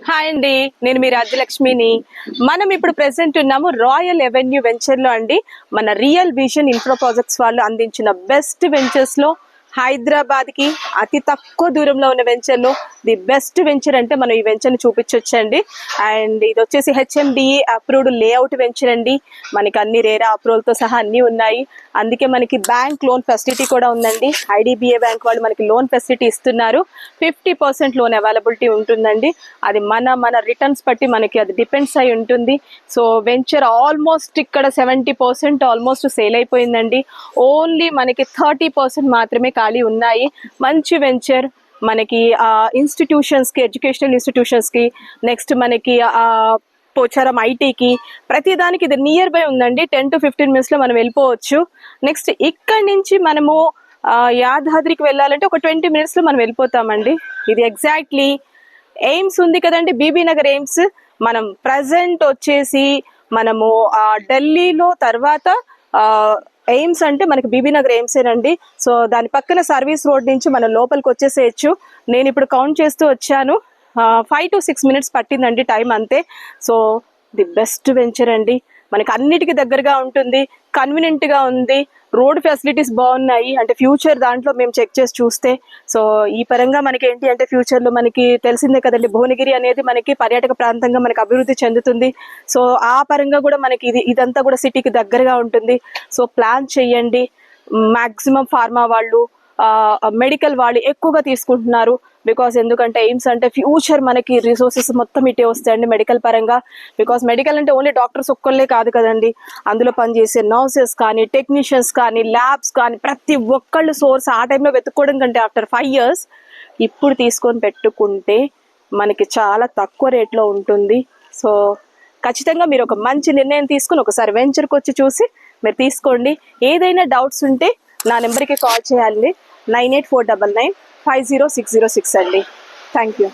Hi అండి, నేను మీ రాజ్యలక్ష్మిని. మనం ఇప్పుడు ప్రెసెంట్ ఉన్నాము రాయల్ ఎవెన్యూ వెంచర్ లో అండి. మన రియల్ విజన్ ఇన్ఫ్రా ప్రాజెక్ట్స్ వాళ్ళు అందించిన బెస్ట్ వెంచర్స్ లో హైదరాబాద్ కి అతి తక్కువ దూరంలో ఉన్న వెంచర్ లో ది బెస్ట్ వెంచర్ అంటే మనం ఈ వెంచర్ ని చూపించొచ్చండి. అండ్ ఇది వచ్చేసి హెచ్ఎండిఏ అప్రూవ్డ్ లేఅవుట్ వెంచర్ అండి. మనకి అన్ని రేరా అప్రూవల్ తో సహా అన్ని ఉన్నాయి. అందుకే మనకి బ్యాంక్ లోన్ ఫెసిలిటీ కూడా ఉందండి. ఐడిబిఐ బ్యాంక్ వాళ్ళు మనకి లోన్ ఫెసిలిటీ ఇస్తున్నారు. 50% లోన్ అవైలబిలిటీ ఉంటుందండి. అది మన రిటర్న్స్ బట్టి మనకి అది డిపెండ్స్ అయి ఉంటుంది. సో వెంచర్ ఆల్మోస్ట్ ఇక్కడ 70% ఆల్మోస్ట్ సేల్ అయిపోయిందండి. ఓన్లీ మనకి 30% మాత్రమే ఖాళీ ఉన్నాయి. మంచి వెంచర్ మనకి ఇన్స్టిట్యూషన్స్ కి, ఎడ్యుకేషనల్ ఇన్స్టిట్యూషన్స్ కి, నెక్స్ట్ మనకి పోచారం ఐటీకి, ప్రతిదానికి ఇది నియర్ బై ఉందండి. 10 to 15 minutes లో మనం వెళ్ళిపోవచ్చు. నెక్స్ట్ ఇక్కడి నుంచి మనము యాదాద్రికి వెళ్ళాలంటే ఒక 20 minutes లో మనం వెళ్ళిపోతామండి. ఇది ఎగ్జాక్ట్లీ ఎయిమ్స్ ఉంది కదండి, బీబీ నగర్ ఎయిమ్స్. మనం ప్రజెంట్ వచ్చేసి మనము ఢిల్లీలో తర్వాత ఎయిమ్స్ అంటే మనకి బీబీ నగర్ ఎయిమ్సేనండి. సో దాని పక్కన సర్వీస్ రోడ్ నుంచి మనం లోపలికి వచ్చేసేయచ్చు. నేను ఇప్పుడు కౌంట్ చేస్తూ వచ్చాను, 5 to 6 minutes పట్టిందండి టైం అంతే. సో ది బెస్ట్ వెంచర్ అండి. మనకి అన్నిటికీ దగ్గరగా ఉంటుంది, కన్వీనియంట్ గా ఉంది, రోడ్ ఫెసిలిటీస్ బాగున్నాయి. అంటే ఫ్యూచర్ దాంట్లో మేము చెక్ చేసి చూస్తే, సో ఈ పరంగా మనకి ఏంటి అంటే ఫ్యూచర్ లో మనకి తెలిసిందే కదండి, భువనగిరి అనేది మనకి పర్యాటక ప్రాంతంగా మనకి అభివృద్ధి చెందుతుంది. సో ఆ పరంగా కూడా మనకి ఇదంతా కూడా సిటీకి దగ్గరగా ఉంటుంది. సో ప్లాన్ చేయండి. మాక్సిమం ఫార్మా వాళ్ళు, మెడికల్ వాళ్ళు ఎక్కువగా తీసుకుంటున్నారు. బికాస్ ఎందుకంటే ఎయిమ్స్ అంటే ఫ్యూచర్ మనకి రిసోర్సెస్ మొత్తం ఇటే వస్తాయండి మెడికల్ పరంగా. బికాస్ మెడికల్ అంటే ఓన్లీ డాక్టర్స్ ఒక్కళ్ళే కాదు కదండి, అందులో పనిచేసే నర్సెస్ కానీ, టెక్నీషియన్స్ కానీ, ల్యాబ్స్ కానీ, ప్రతి ఒక్కళ్ళు సోర్స్ ఆ టైంలో వెతుక్కోవడం కంటే ఆఫ్టర్ 5 years ఇప్పుడు తీసుకొని పెట్టుకుంటే మనకి చాలా తక్కువ రేట్లో ఉంటుంది. సో ఖచ్చితంగా మీరు ఒక మంచి నిర్ణయం తీసుకుని ఒకసారి వెంచర్కి వచ్చి చూసి మీరు తీసుకోండి. ఏదైనా డౌట్స్ ఉంటే నా నెంబర్కి కాల్ చేయాలి, 9849950606 అండి. Thank you.